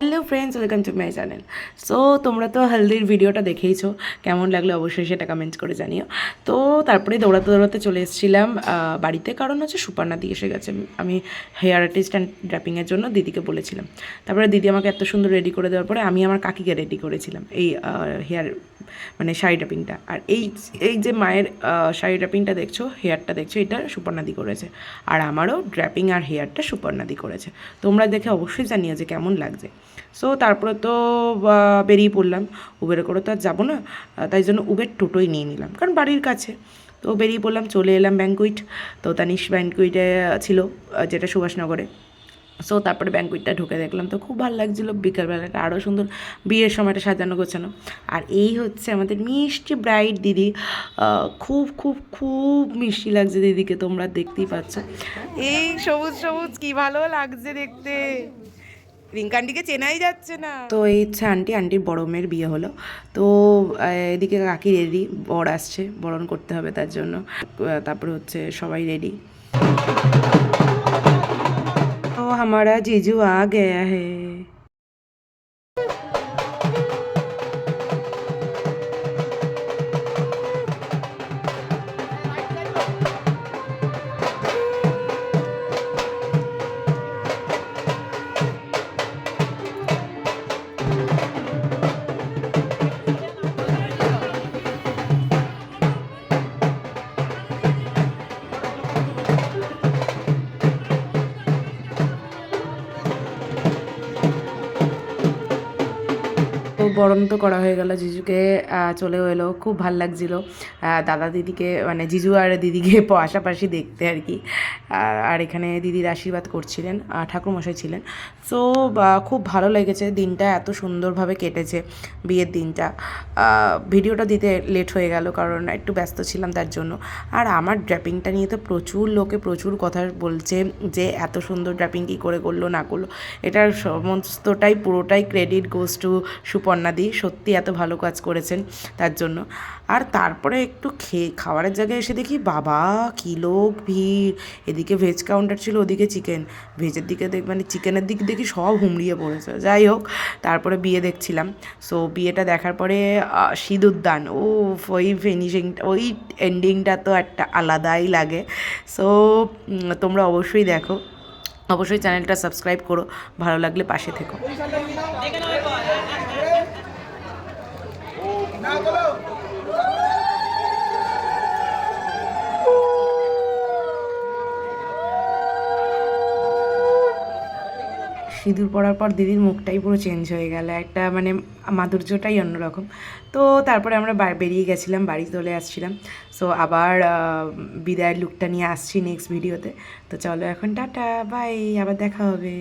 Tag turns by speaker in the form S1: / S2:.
S1: Hello friends, welcome to my channel. So তোমরা তো হলদির ভিডিওটা দেখেইছো, কেমন লাগলো অবশ্যই সেটা কমেন্ট করে জানিও। তো তারপরে দৌড়াতে দৌড়াতে চলে এসেছিলাম বাড়িতে, কারণ হচ্ছে সুপারনা দিয়ে এসে গেছে। আমি হেয়ার আর্টিস্ট অ্যান্ড ড্র্যাপিংয়ের জন্য দিদিকে বলেছিলাম। তারপরে দিদি আমাকে এত সুন্দর রেডি করে দেওয়ার পরে আমি আমার কাকিকে রেডি করেছিলাম এই হেয়ার মানে শাড়ি ড্র্যাপিংটা। আর এই এই যে মায়ের শাড়ি ড্র্যাপিংটা দেখছো, হেয়ারটা দেখছো, এটা সুপর্ণাদি করেছে। আর আমারও ড্র্যাপিং আর হেয়ারটা সুপর্ণাদি করেছে। তোমরা দেখে অবশ্যই জানিও যে কেমন লাগছে। সো তারপরে তো বেরিয়ে পড়লাম। উবেরে করে তো আর যাবো না, তাই জন্য উবের টোটোই নিয়ে নিলাম, কারণ বাড়ির কাছে। তো বেরিয়ে পড়লাম, চলে এলাম ব্যাঙ্কুইট। তো তানিশ ব্যাঙ্কুইটে ছিল, যেটা সুভাষনগরে। সো তারপরে ব্যাঙ্কুইটটা ঢুকে দেখলাম, তো খুব ভালো লাগছিলো। বিকালবেলাটা আরও সুন্দর, বিয়ের সময়টা সাজানো গোছানো। আর এই হচ্ছে আমাদের মিষ্টি ব্রাইড দিদি। খুব খুব খুব মিষ্টি লাগছে দিদিকে, তোমরা দেখতেই পাচ্ছ। এই সবুজ সবুজ কি ভালো লাগছে দেখতে, রিঙ্কান্ডিকে চেনাই যাচ্ছে না। তো এই হচ্ছে আন্টির বড় মেয়ের বিয়ে হলো। তো এদিকে কাকি রেডি, বর আসছে, বরণ করতে হবে তার জন্য। তারপরে হচ্ছে সবাই রেডি। तो हमारा जीजू आ गया है। তো বরণ তো করা হয়ে গেল, জিজুকে চলেও এলো, খুব ভাল লাগছিলো দাদা দিদিকে, মানে জিজু আর দিদিকে পাশাপাশি দেখতে আর কি। আর এখানে দিদির আশীর্বাদ করছিলেন, ঠাকুরমশাই ছিলেন। সো খুব ভালো লেগেছে, দিনটা এত সুন্দরভাবে কেটেছে বিয়ের দিনটা। ভিডিওটা দিতে লেট হয়ে গেল, কারণ একটু ব্যস্ত ছিলাম তার জন্য। আর আমার ড্র্যাপিংটা নিয়ে তো প্রচুর লোকে প্রচুর কথা বলছে, যে এত সুন্দর ড্র্যাপিং কী করে করলো না করলো। এটার সমস্তটাই পুরোটাই ক্রেডিট গোজ টু সুপর্ণাদি। সত্যি এত ভালো কাজ করেছেন তার জন্য। আর তারপরে একটু খাবারের জায়গায় এসে দেখি, বাবা কী লোক ভিড়। এদিকে ভেজ কাউন্টার ছিল, ওদিকে চিকেন। ভেজের দিকে মানে চিকেনের দিক দেখি সব হুমড়িয়ে পড়েছে। যাই হোক, তারপরে বিয়ে দেখছিলাম। সো বিয়েটা দেখার পরে সিঁদুরদান, ওই ফিনিশিং, ওই এন্ডিংটা তো একটা আলাদাই লাগে। সো তোমরা অবশ্যই দেখো, অবশ্যই চ্যানেলটা সাবস্ক্রাইব করো, ভালো লাগলে পাশে থেকো। সিঁদুর পরার পর দিদির মুখটাই পুরো চেঞ্জ হয়ে গেল, একটা মানে মাধুর্যটাই অন্যরকম। তো তারপরে আমরা বেরিয়ে গেছিলাম, বাড়ি চলে আসছিলাম। সো আবার বিদায়ের লুকটা নিয়ে আসছি নেক্সট ভিডিওতে। তো চলো এখন টাটা বাই, আবার দেখা হবে।